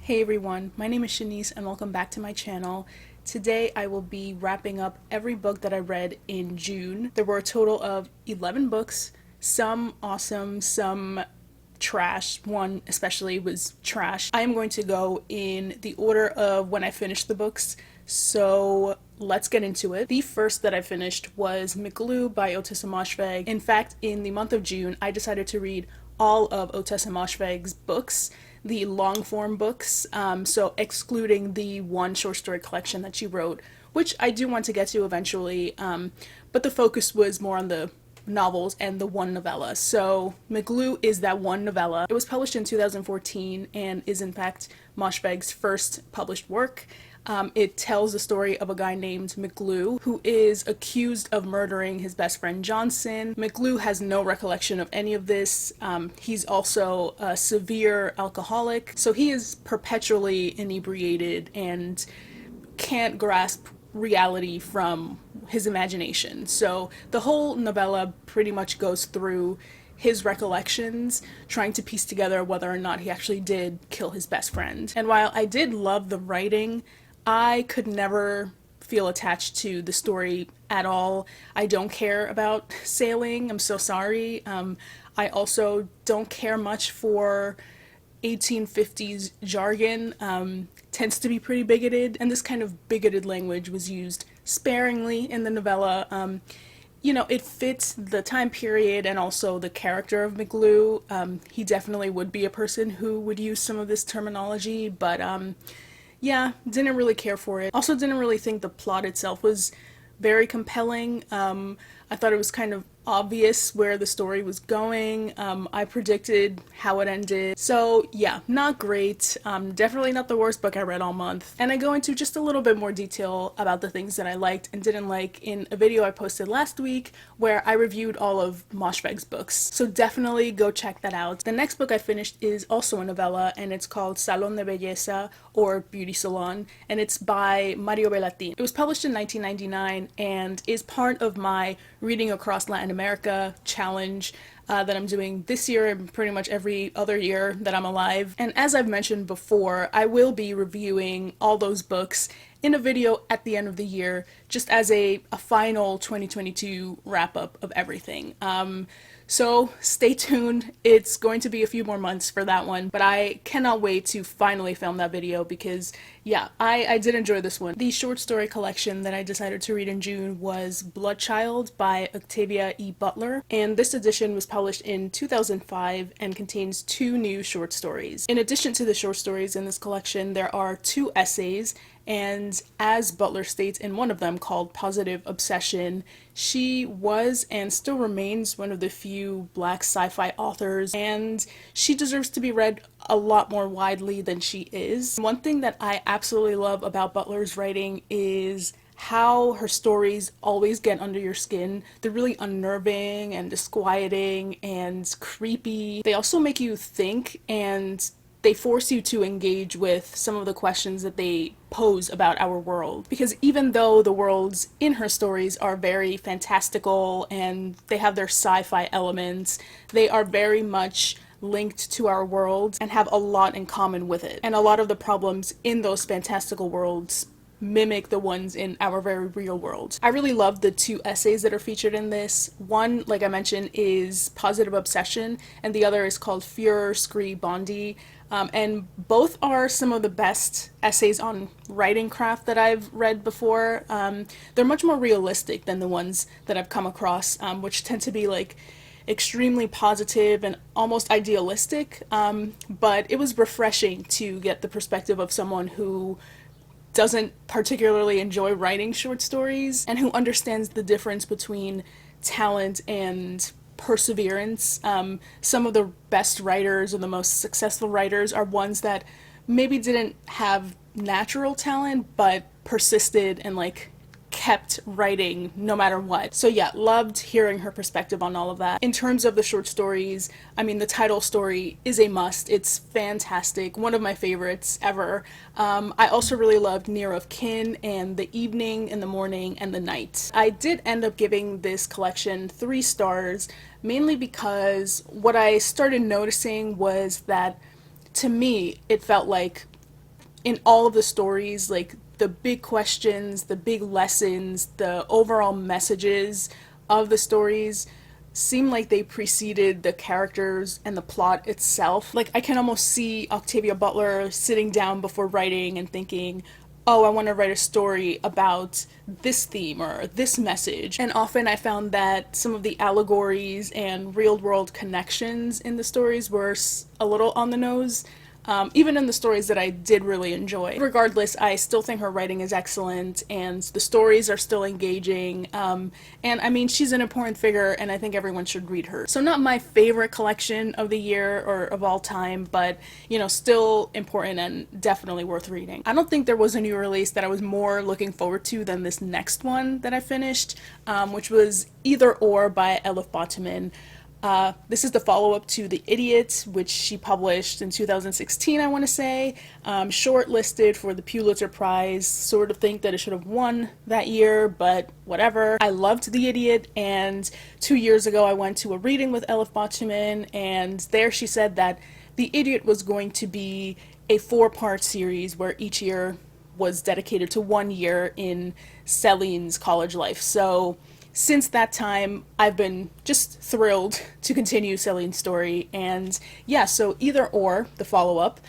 Hey everyone, my name is Shanice and welcome back to my channel. Today I will be wrapping up every book that I read in June. There were a total of 11 books, some awesome, some trash. One especially was trash. I am going to go in the order of when I finished the books, so let's get into it. The first that I finished was McGlue by Ottessa Moshfegh. In fact, in the month of June, I decided to read all of Ottessa Moshfegh's books, the long form books, so excluding the one short story collection that she wrote, which I do want to get to eventually, but the focus was more on the novels and the one novella. So McGlue is that one novella. It was published in 2014 and is in fact Moshfegh's first published work. It tells the story of a guy named McGlue who is accused of murdering his best friend Johnson. McGlue has no recollection of any of this. He's also a severe alcoholic, so he is perpetually inebriated and can't grasp reality from his imagination. So the whole novella pretty much goes through his recollections, trying to piece together whether or not he actually did kill his best friend. And while I did love the writing, I could never feel attached to the story at all. I don't care about sailing. I'm so sorry. I also don't care much for 1850s jargon. Tends to be pretty bigoted, and this kind of bigoted language was used sparingly in the novella. It fits the time period and also the character of McGlue. He definitely would be a person who would use some of this terminology, but yeah, didn't really care for it. Also didn't really think the plot itself was very compelling. I thought it was kind of obvious where the story was going. I predicted how it ended. So yeah, not great. Definitely not the worst book I read all month. And I go into just a little bit more detail about the things that I liked and didn't like in a video I posted last week where I reviewed all of Moshfegh's books. So definitely go check that out. The next book I finished is also a novella, and it's called Salón de belleza, or Beauty Salon, and it's by Mario Bellatin. It was published in 1999 and is part of my Reading Across Latin America challenge that I'm doing this year and pretty much every other year that I'm alive. And as I've mentioned before, I will be reviewing all those books in a video at the end of the year, just as a final 2022 wrap up of everything. So stay tuned. It's going to be a few more months for that one, but I cannot wait to finally film that video because yeah, I did enjoy this one. The short story collection that I decided to read in June was Bloodchild by Octavia E. Butler, and this edition was published in 2005 and contains 2 new short stories. In addition to the short stories in this collection, there are 2 essays, and as Butler states in one of them called Positive Obsession, she was and still remains one of the few black sci-fi authors, and she deserves to be read a lot more widely than she is. One thing that I absolutely love about Butler's writing is how her stories always get under your skin. They're really unnerving and disquieting and creepy. They also make you think, and they force you to engage with some of the questions that they pose about our world. Because even though the worlds in her stories are very fantastical and they have their sci-fi elements, they are very much linked to our world and have a lot in common with it. And a lot of the problems in those fantastical worlds mimic the ones in our very real world. I really love the 2 essays that are featured in this. One, like I mentioned, is Positive Obsession, and the other is called Führer Scree Bondi. And both are some of the best essays on writing craft that I've read before. They're much more realistic than the ones that I've come across, which tend to be like extremely positive and almost idealistic. But it was refreshing to get the perspective of someone who doesn't particularly enjoy writing short stories and who understands the difference between talent and perseverance. Some of the best writers or the most successful writers are ones that maybe didn't have natural talent but persisted and kept writing no matter what. So yeah, loved hearing her perspective on all of that. In terms of the short stories, I mean, the title story is a must. It's fantastic. One of my favorites ever. I also really loved Near of Kin and The Evening and the Morning and the Night. I did end up giving this collection 3 stars, mainly because what I started noticing was that to me, it felt like in all of the stories, like the big questions, the big lessons, the overall messages of the stories seem like they preceded the characters and the plot itself. Like, I can almost see Octavia Butler sitting down before writing and thinking, oh, I want to write a story about this theme or this message. And often I found that some of the allegories and real world connections in the stories were a little on the nose. Even in the stories that I did really enjoy. Regardless, I still think her writing is excellent, and the stories are still engaging. And I mean, she's an important figure, and I think everyone should read her. So, not my favorite collection of the year or of all time, but you know, still important and definitely worth reading. I don't think there was a new release that I was more looking forward to than this next one that I finished, which was Either Or by Elif Batuman. This is the follow-up to The Idiot, which she published in 2016, I want to say. Shortlisted for the Pulitzer Prize. Sort of think that it should have won that year, but whatever. I loved The Idiot, and 2 years ago I went to a reading with Elif Batuman, and there she said that The Idiot was going to be a 4-part series where each year was dedicated to 1 year in Celine's college life. So since that time, I've been just thrilled to continue Celine's story. And yeah, so Either Or, the follow-up,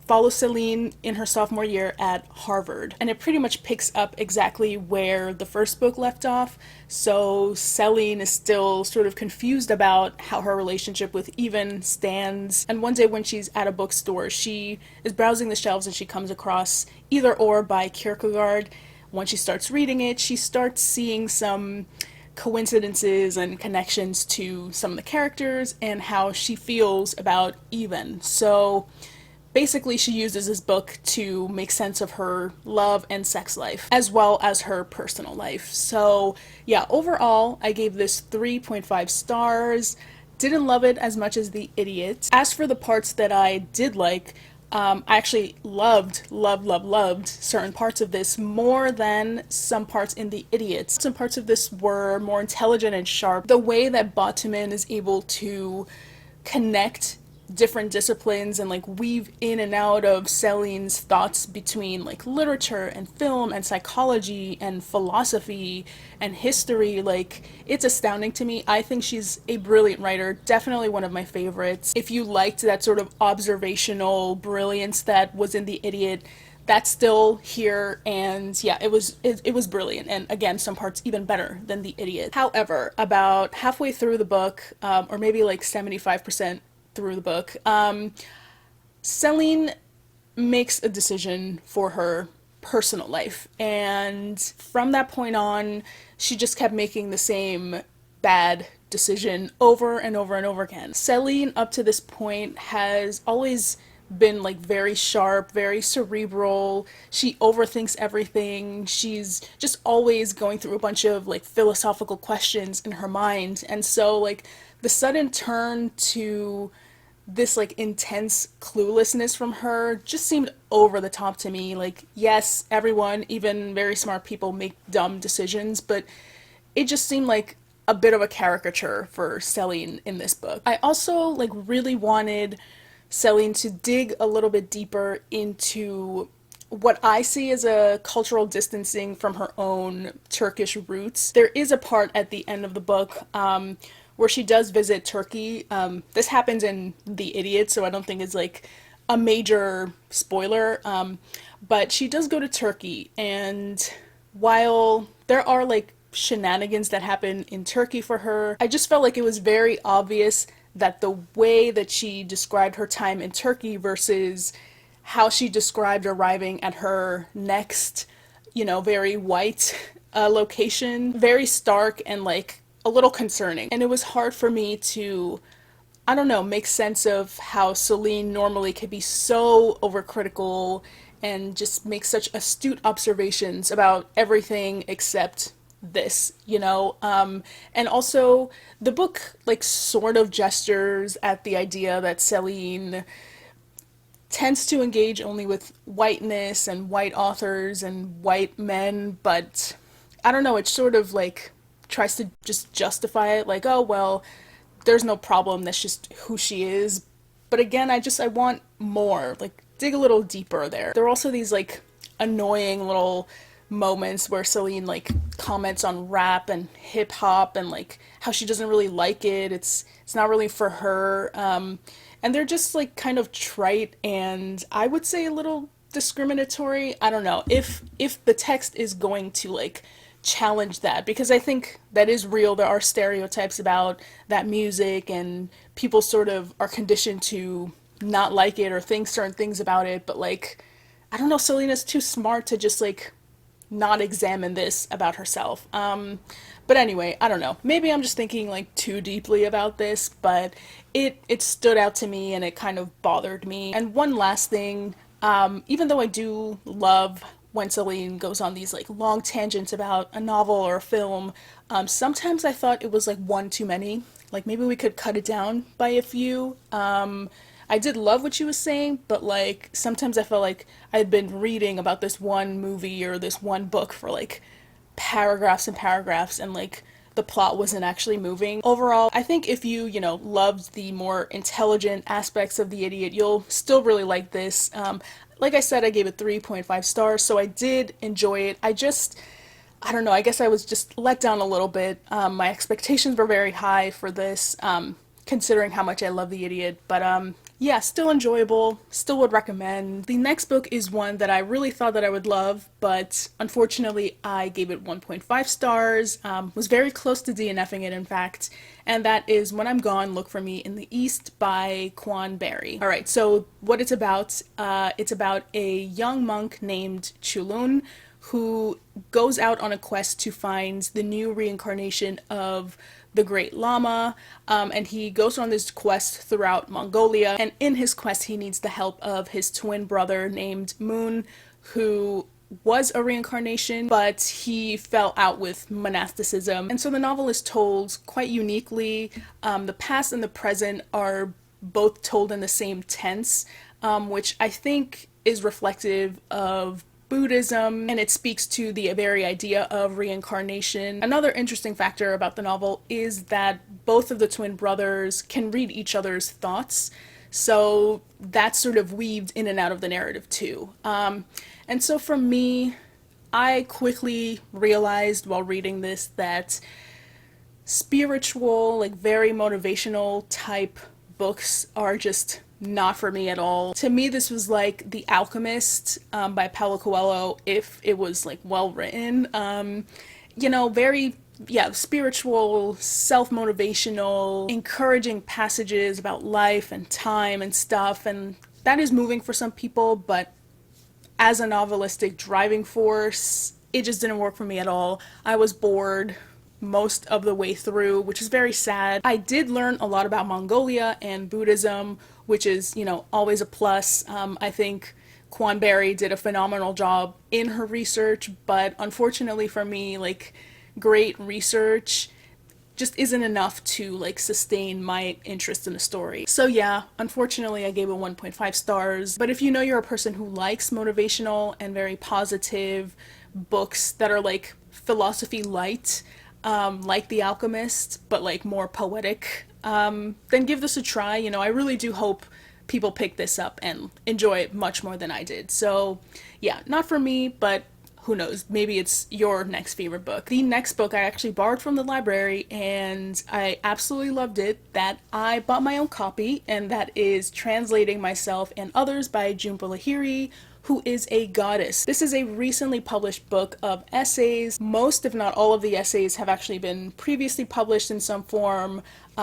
follows Celine in her sophomore year at Harvard. And it pretty much picks up exactly where the first book left off. So Celine is still sort of confused about how her relationship with Even stands. And one day when she's at a bookstore, she is browsing the shelves and she comes across Either Or by Kierkegaard. Once she starts reading it, she starts seeing some coincidences and connections to some of the characters and how she feels about Even. So basically, she uses this book to make sense of her love and sex life, as well as her personal life. So yeah, overall, I gave this 3.5 stars. Didn't love it as much as The Idiot. As for the parts that I did like, I actually loved certain parts of this more than some parts in The Idiot. Some parts of this were more intelligent and sharp. The way that Batuman is able to connect different disciplines and like weave in and out of Celine's thoughts between like literature and film and psychology and philosophy and history, like it's astounding to me. I think she's a brilliant writer, definitely one of my favorites. If you liked that sort of observational brilliance that was in The Idiot, that's still here, and yeah, it was brilliant, and again, some parts even better than The Idiot. However, about halfway through the book, or maybe like 75% through the book, Celine makes a decision for her personal life, and from that point on, she just kept making the same bad decision over and over and over again. Celine, up to this point, has always been like very sharp, very cerebral. She overthinks everything. She's just always going through a bunch of like philosophical questions in her mind. And so like the sudden turn to this like intense cluelessness from her just seemed over the top to me. Like, yes, everyone, even very smart people, make dumb decisions, but it just seemed like a bit of a caricature for Celine in this book. I also like really wanted Celine to dig a little bit deeper into what I see as a cultural distancing from her own Turkish roots. There is a part at the end of the book where she does visit Turkey. This happens in The Idiot, so I don't think it's like a major spoiler, but she does go to Turkey, and while there are like shenanigans that happen in Turkey for her, I just felt like it was very obvious that the way that she described her time in Turkey versus how she described arriving at her next, you know, very white location, very stark and like a little concerning. And it was hard for me to, I don't know, make sense of how Celine normally could be so overcritical and just make such astute observations about everything except this, you know. And also the book like sort of gestures at the idea that Celine tends to engage only with whiteness and white authors and white men, but I don't know, it sort of like tries to just justify it, like, oh well, there's no problem, that's just who she is. But again, I want more. Like, dig a little deeper there. There are also these like annoying little moments where Celine like comments on rap and hip hop and like how she doesn't really like it. It's not really for her. And they're just like kind of trite and I would say a little discriminatory. I don't know. If the text is going to like challenge that, because I think that is real. There are stereotypes about that music and people sort of are conditioned to not like it or think certain things about it, but like I don't know, Selena's too smart to just like not examine this about herself. But anyway, I don't know. Maybe I'm just thinking like too deeply about this, but it stood out to me and it kind of bothered me. And one last thing, even though I do love when Celine goes on these like long tangents about a novel or a film, sometimes I thought it was like one too many. Like maybe we could cut it down by a few. I did love what she was saying, but like sometimes I felt like I had been reading about this one movie or this one book for like paragraphs and paragraphs and like the plot wasn't actually moving. Overall, I think if you know, loved the more intelligent aspects of The Idiot, you'll still really like this. Like I said, I gave it 3.5 stars, so I did enjoy it. I don't know, I guess I was just let down a little bit. My expectations were very high for this, considering how much I love The Idiot, but yeah, still enjoyable, still would recommend. The next book is one that I really thought that I would love, but unfortunately I gave it 1.5 stars, was very close to DNFing it in fact, and that is When I'm Gone, Look for Me in the East by Quan Barry. Alright, so what it's about a young monk named Chulun who goes out on a quest to find the new reincarnation of the Great Lama, and he goes on this quest throughout Mongolia, and in his quest he needs the help of his twin brother named Moon, who was a reincarnation, but he fell out with monasticism. And so the novel is told quite uniquely. The past and the present are both told in the same tense, which I think is reflective of Buddhism, and it speaks to the very idea of reincarnation. Another interesting factor about the novel is that both of the twin brothers can read each other's thoughts, so that's sort of weaved in and out of the narrative too. And so for me, I quickly realized while reading this that spiritual, like very motivational type books are just not for me at all. To me, this was like The Alchemist by Paulo Coelho if it was like well written. You know, very, yeah, spiritual, self-motivational, encouraging passages about life and time and stuff, and that is moving for some people, but as a novelistic driving force, it just didn't work for me at all. I was bored most of the way through, which is very sad. I did learn a lot about Mongolia and Buddhism, which is, you know, always a plus. I think Quan Barry did a phenomenal job in her research, but unfortunately for me, like, great research just isn't enough to like sustain my interest in the story. So yeah, unfortunately I gave it 1.5 stars, but if you know you're a person who likes motivational and very positive books that are like philosophy light, like The Alchemist, but like more poetic, then give this a try. You know, I really do hope people pick this up and enjoy it much more than I did. So yeah, not for me, but who knows, maybe it's your next favorite book. The next book I actually borrowed from the library and I absolutely loved it, that I bought my own copy, and that is Translating Myself and Others by Jhumpa Lahiri, who is a goddess. This is a recently published book of essays. Most, if not all of the essays have actually been previously published in some form.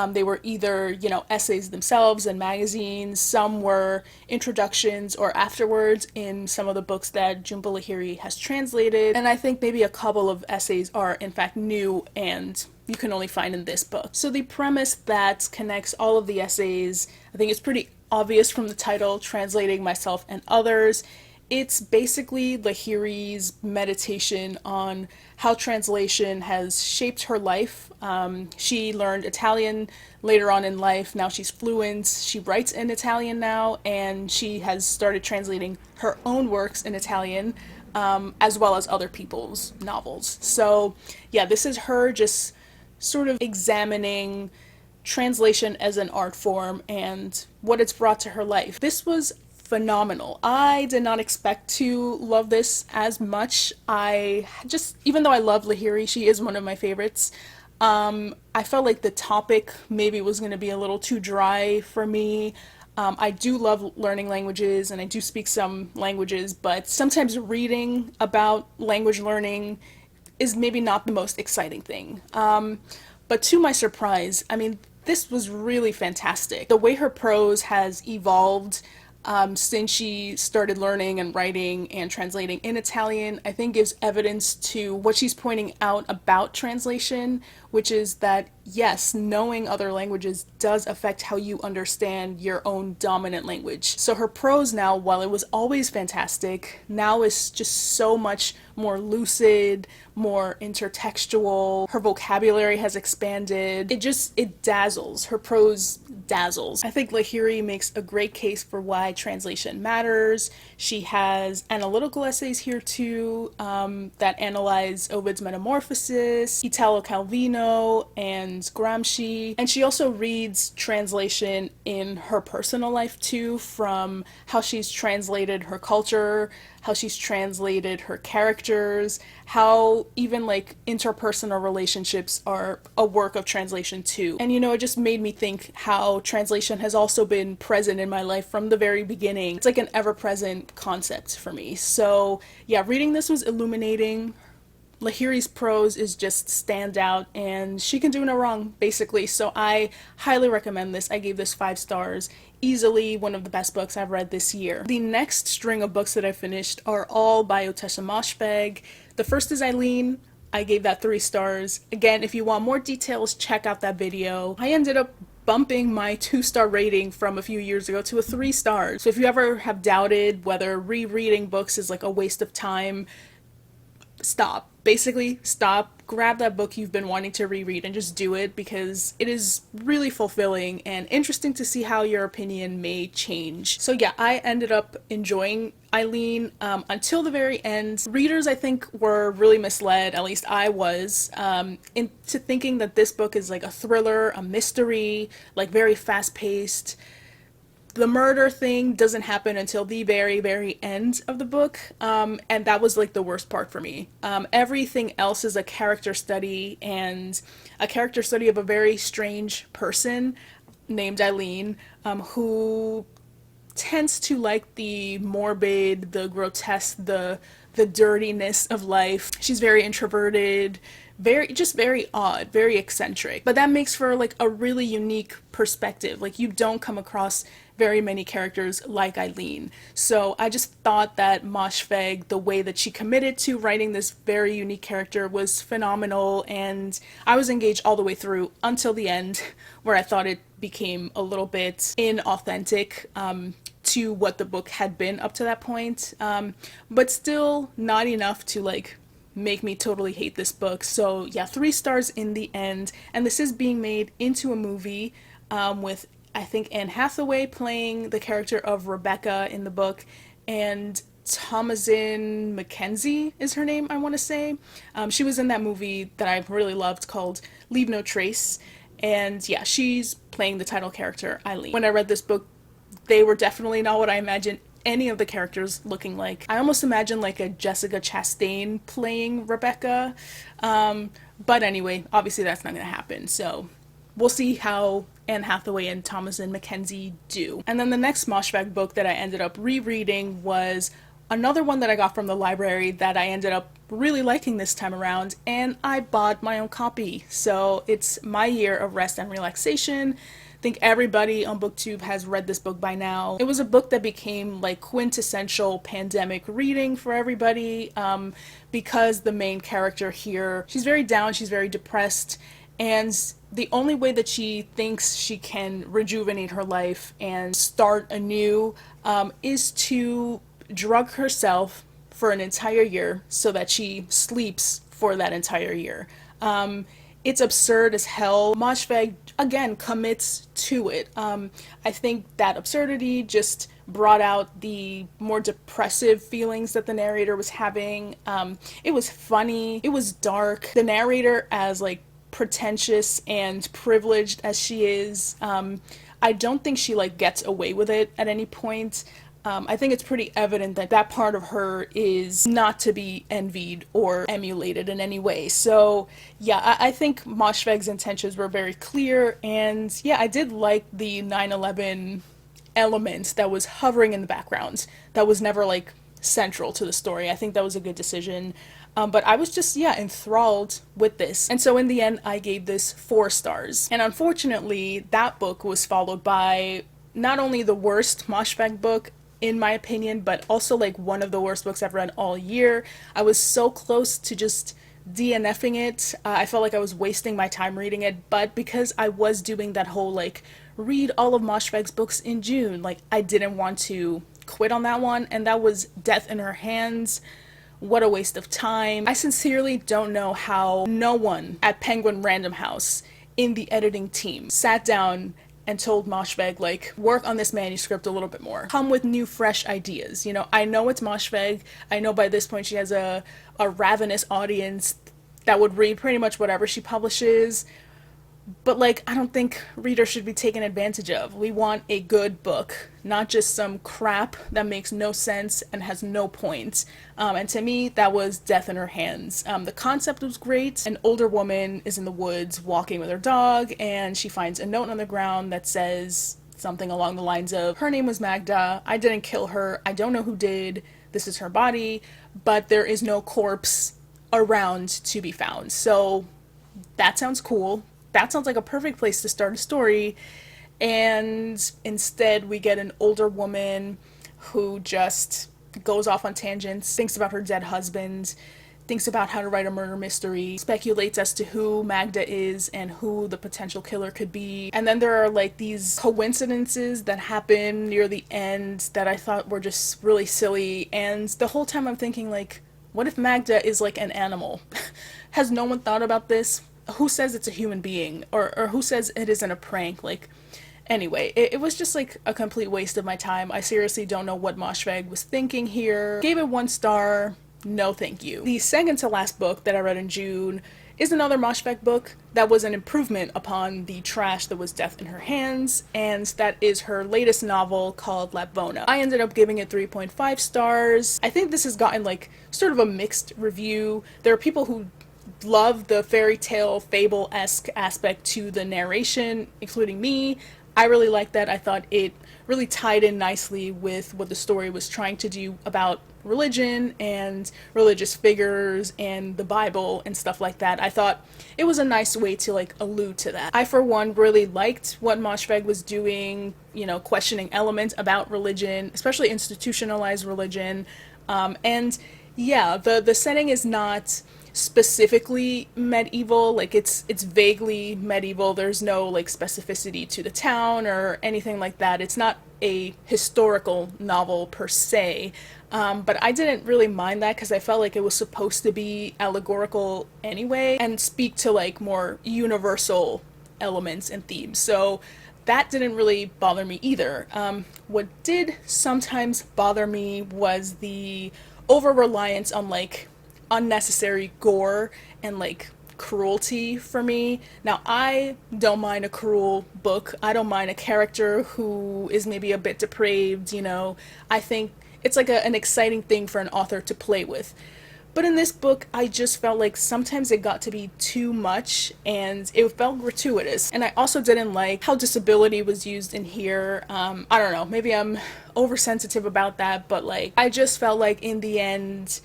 They were either, you know, essays themselves in magazines, some were introductions or afterwards in some of the books that Jhumpa Lahiri has translated, and I think maybe a couple of essays are in fact new and you can only find in this book. So the premise that connects all of the essays, I think it's pretty obvious from the title, Translating Myself and Others. It's basically Lahiri's meditation on how translation has shaped her life. She learned Italian later on in life. Now she's fluent. She writes in Italian now, and she has started translating her own works in Italian, as well as other people's novels. So yeah, this is her just sort of examining translation as an art form and what it's brought to her life. This was phenomenal. I did not expect to love this as much. Even though I love Lahiri, she is one of my favorites. I felt like the topic maybe was going to be a little too dry for me. I do love learning languages and I do speak some languages, but sometimes reading about language learning is maybe not the most exciting thing. But to my surprise, I mean, this was really fantastic. The way her prose has evolved since she started learning and writing and translating in Italian, I think gives evidence to what she's pointing out about translation, which is that yes, knowing other languages does affect how you understand your own dominant language. So her prose now, while it was always fantastic, now is just so much more lucid, more intertextual. Her vocabulary has expanded. It dazzles. Her prose dazzles. I think Lahiri makes a great case for why translation matters. She has analytical essays here too that analyze Ovid's Metamorphosis, Italo Calvino, and Gramsci. And she also reads translation in her personal life too, from how she's translated her culture, how she's translated her characters, how even like interpersonal relationships are a work of translation too. And it just made me think how translation has also been present in my life from the very beginning. It's like an ever-present concept for me. So yeah, reading this was illuminating. Lahiri's prose is just standout and she can do no wrong, basically. So I highly recommend this. I gave this 5 stars. Easily one of the best books I've read this year. The next string of books that I finished are all by Ottessa Moshfegh. The first is Eileen. I gave that 3 stars. Again, if you want more details, check out that video. I ended up bumping my 2-star rating from a few years ago to a 3 stars. So if you ever have doubted whether rereading books is like a waste of time, stop. Basically, stop, grab that book you've been wanting to reread and just do it, because it is really fulfilling and interesting to see how your opinion may change. So yeah, I ended up enjoying Eileen until the very end. Readers, I think, were really misled, at least I was, into thinking that this book is like a thriller, a mystery, like very fast-paced. The murder thing doesn't happen until the very, very end of the book, and that was like the worst part for me. Everything else is a character study, and a character study of a very strange person named Eileen, who tends to like the morbid, the grotesque, the dirtiness of life. She's very introverted, very odd, very eccentric. But that makes for like a really unique perspective. Like, you don't come across very many characters like Eileen. So I just thought that Moshfegh, the way that she committed to writing this very unique character, was phenomenal, and I was engaged all the way through until the end, where I thought it became a little bit inauthentic to what the book had been up to that point, but still not enough to like make me totally hate this book. So yeah, 3 stars in the end, and this is being made into a movie with, I think, Anne Hathaway playing the character of Rebecca in the book, and Thomasin McKenzie is her name, I want to say. She was in that movie that I really loved called Leave No Trace, and yeah, she's playing the title character, Eileen. When I read this book, they were definitely not what I imagined any of the characters looking like. I almost imagined like a Jessica Chastain playing Rebecca, but anyway, obviously that's not going to happen, so we'll see how Anne Hathaway and Thomasin McKenzie do. And then the next Moshfegh book that I ended up rereading was another one that I got from the library that I ended up really liking this time around, and I bought my own copy. So it's My Year of Rest and Relaxation. I think everybody on BookTube has read this book by now. It was a book that became like quintessential pandemic reading for everybody, because the main character here, she's very down, she's very depressed, and the only way that she thinks she can rejuvenate her life and start anew is to drug herself for an entire year so that she sleeps for that entire year. It's absurd as hell. Moshfegh, again, commits to it. I think that absurdity just brought out the more depressive feelings that the narrator was having. It was funny. It was dark. The narrator, as like pretentious and privileged as she is, I don't think she like gets away with it at any point. I think it's pretty evident that that part of her is not to be envied or emulated in any way. So yeah, I think Moshfegh's intentions were very clear, and yeah, I did like the 9/11 element that was hovering in the background, that was never like central to the story. I think that was a good decision. But I was just, yeah, enthralled with this. And so in the end, I gave this 4 stars. And unfortunately, that book was followed by not only the worst Moshfegh book, in my opinion, but also like one of the worst books I've read all year. I was so close to just DNFing it. I felt like I was wasting my time reading it, but because I was doing that whole like read all of Moshfegh's books in June, like I didn't want to quit on that one, and that was Death in Her Hands. What a waste of time. I sincerely don't know how no one at Penguin Random House in the editing team sat down and told Moshfegh, like, work on this manuscript a little bit more. Come with new, fresh ideas. You know, I know it's Moshfegh. I know by this point she has a ravenous audience that would read pretty much whatever she publishes. But, like, I don't think readers should be taken advantage of. We want a good book, not just some crap that makes no sense and has no point. And to me, that was Death in Her Hands. The concept was great. An older woman is in the woods walking with her dog, and she finds a note on the ground that says something along the lines of, her name was Magda, I didn't kill her, I don't know who did, this is her body, but there is no corpse around to be found. So that sounds cool. That sounds like a perfect place to start a story, and instead we get an older woman who just goes off on tangents, thinks about her dead husband, thinks about how to write a murder mystery, speculates as to who Magda is and who the potential killer could be. And then there are like these coincidences that happen near the end that I thought were just really silly, and the whole time I'm thinking, like, what if Magda is like an animal? Has no one thought about this? Who says it's a human being? Or who says it isn't a prank? Like, anyway, it was just like a complete waste of my time. I seriously don't know what Moshfegh was thinking here. Gave it 1 star. No thank you. The second to last book that I read in June is another Moshfegh book that was an improvement upon the trash that was Death in Her Hands, and that is her latest novel called Lapvona. I ended up giving it 3.5 stars. I think this has gotten like sort of a mixed review. There are people who love the fairy tale fable-esque aspect to the narration, including me. I really liked that. I thought it really tied in nicely with what the story was trying to do about religion and religious figures and the Bible and stuff like that. I thought it was a nice way to like allude to that. I, for one, really liked what Moshfegh was doing, you know, questioning elements about religion, especially institutionalized religion. And yeah, the setting is not specifically medieval, like it's vaguely medieval. There's no like specificity to the town or anything like that. It's not a historical novel per se, but I didn't really mind that because I felt like it was supposed to be allegorical anyway and speak to like more universal elements and themes, so that didn't really bother me either. What did sometimes bother me was the over-reliance on like unnecessary gore and like cruelty for me. Now, I don't mind a cruel book. I don't mind a character who is maybe a bit depraved, you know. I think it's like an exciting thing for an author to play with. But in this book, I just felt like sometimes it got to be too much and it felt gratuitous. And I also didn't like how disability was used in here. I don't know, maybe I'm oversensitive about that, but like I just felt like in the end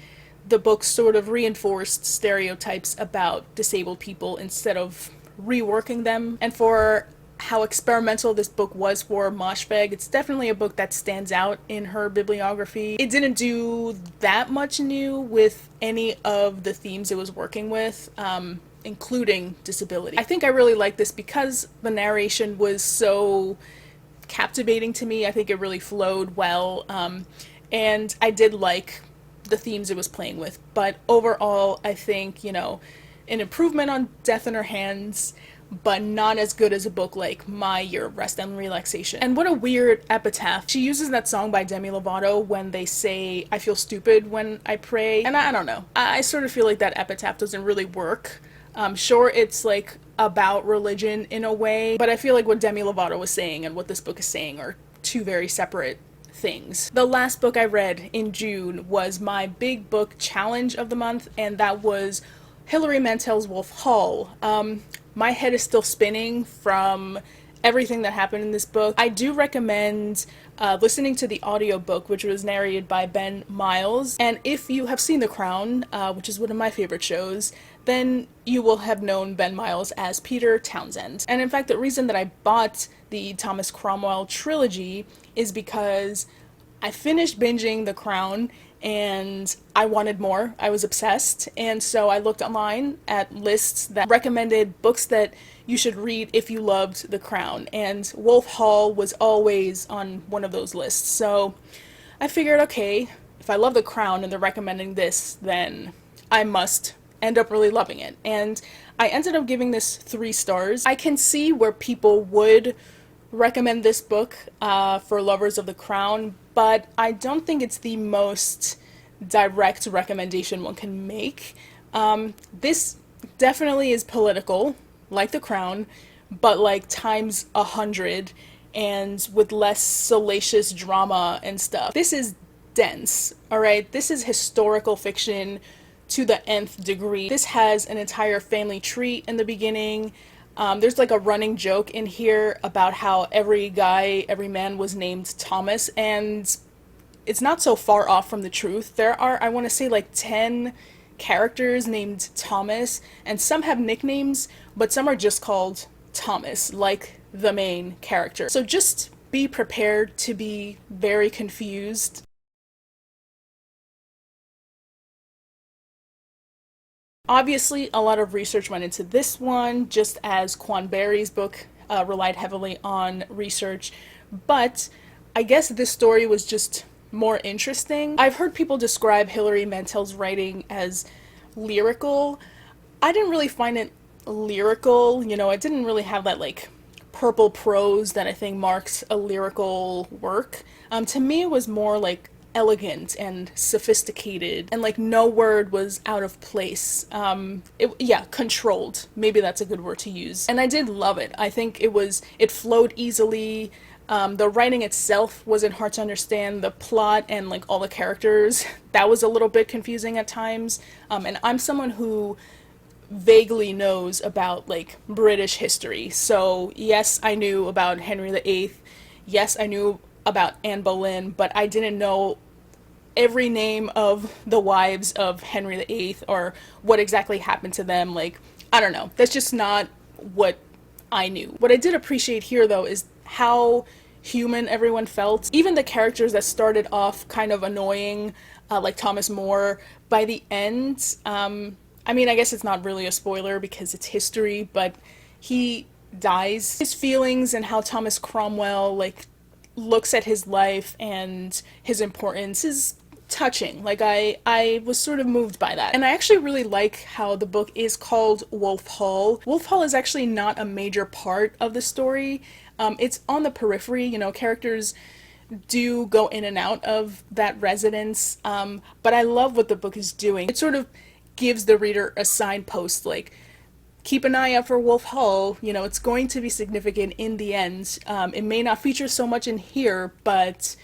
the book sort of reinforced stereotypes about disabled people instead of reworking them. And for how experimental this book was for Moshfegh, it's definitely a book that stands out in her bibliography. It didn't do that much new with any of the themes it was working with, including disability. I think I really liked this because the narration was so captivating to me. I think it really flowed well, and I did like the themes it was playing with. But overall, I think, you know, an improvement on Death in Her Hands, but not as good as a book like My Year of Rest and Relaxation. And what a weird epitaph. She uses that song by Demi Lovato when they say, I feel stupid when I pray. And I don't know. I sort of feel like that epitaph doesn't really work. Sure, it's like about religion in a way, but I feel like what Demi Lovato was saying and what this book is saying are two very separate things. The last book I read in June was my big book challenge of the month, and that was Hilary Mantel's Wolf Hall. My head is still spinning from everything that happened in this book. I do recommend listening to the audiobook, which was narrated by Ben Miles. And if you have seen The Crown, which is one of my favorite shows, then you will have known Ben Miles as Peter Townsend. And in fact, the reason that I bought the Thomas Cromwell trilogy is because I finished binging The Crown and I wanted more. I was obsessed. And so I looked online at lists that recommended books that you should read if you loved The Crown. And Wolf Hall was always on one of those lists. So I figured, okay, if I love The Crown and they're recommending this, then I must end up really loving it. And I ended up giving this 3 stars. I can see where people would recommend this book for lovers of The Crown, but I don't think it's the most direct recommendation one can make. This definitely is political, like The Crown, but like times 100 and with less salacious drama and stuff. This is dense, alright? This is historical fiction to the nth degree. This has an entire family tree in the beginning. There's like a running joke in here about how every man was named Thomas, and it's not so far off from the truth. There are, I want to say, like 10 characters named Thomas, and some have nicknames, but some are just called Thomas, like the main character. So just be prepared to be very confused. Obviously, a lot of research went into this one, just as Quan Barry's book relied heavily on research, but I guess this story was just more interesting. I've heard people describe Hilary Mantel's writing as lyrical. I didn't really find it lyrical, you know, it didn't really have that like purple prose that I think marks a lyrical work. To me, it was more like elegant and sophisticated, and like no word was out of place. Controlled, maybe that's a good word to use, and I did love it. I think it flowed easily. The writing itself wasn't hard to understand. The plot and like all the characters, that was a little bit confusing at times, and I'm someone who vaguely knows about like British history, so yes, I knew about Henry VIII, yes, I knew about Anne Boleyn, but I didn't know every name of the wives of Henry VIII or what exactly happened to them. Like, I don't know. That's just not what I knew. What I did appreciate here, though, is how human everyone felt. Even the characters that started off kind of annoying, like Thomas More, by the end, I mean, I guess it's not really a spoiler because it's history, but he dies. His feelings and how Thomas Cromwell, like, looks at his life and his importance is touching. Like, I was sort of moved by that. And I actually really like how the book is called Wolf Hall. Wolf Hall is actually not a major part of the story. It's on the periphery, you know, characters do go in and out of that residence, but I love what the book is doing. It sort of gives the reader a signpost, like, keep an eye out for Wolf Hall, you know, it's going to be significant in the end. It may not feature so much in here, but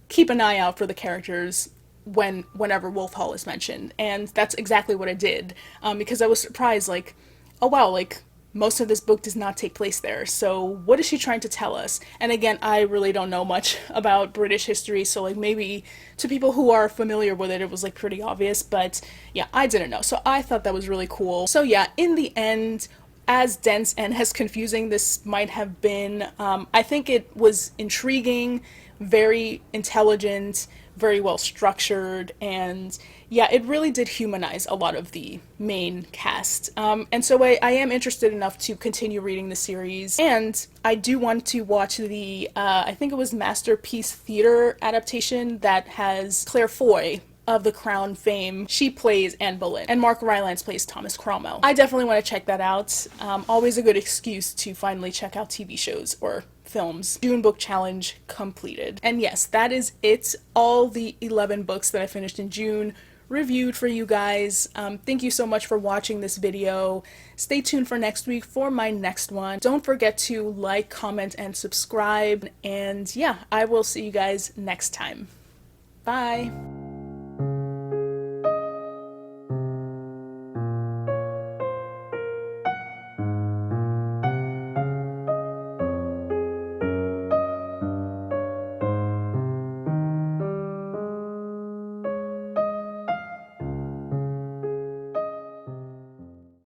keep an eye out for the characters whenever Wolf Hall is mentioned. And that's exactly what I did, because I was surprised, like, oh wow, like, most of this book does not take place there, so what is she trying to tell us? And again, I really don't know much about British history, so like maybe to people who are familiar with it, it was like pretty obvious, but yeah, I didn't know, so I thought that was really cool. So yeah, in the end, as dense and as confusing this might have been, I think it was intriguing, very intelligent, very well structured, and yeah, it really did humanize a lot of the main cast. And so I am interested enough to continue reading the series, and I do want to watch the, I think it was Masterpiece Theater adaptation that has Claire Foy of The Crown fame. She plays Anne Boleyn, and Mark Rylance plays Thomas Cromwell. I definitely want to check that out. Always a good excuse to finally check out TV shows or films. June book challenge completed. And yes, that is it. All the 11 books that I finished in June. reviewed for you guys. Thank you so much for watching this video. Stay tuned for next week for my next one. Don't forget to like, comment, and subscribe. And yeah, I will see you guys next time. Bye!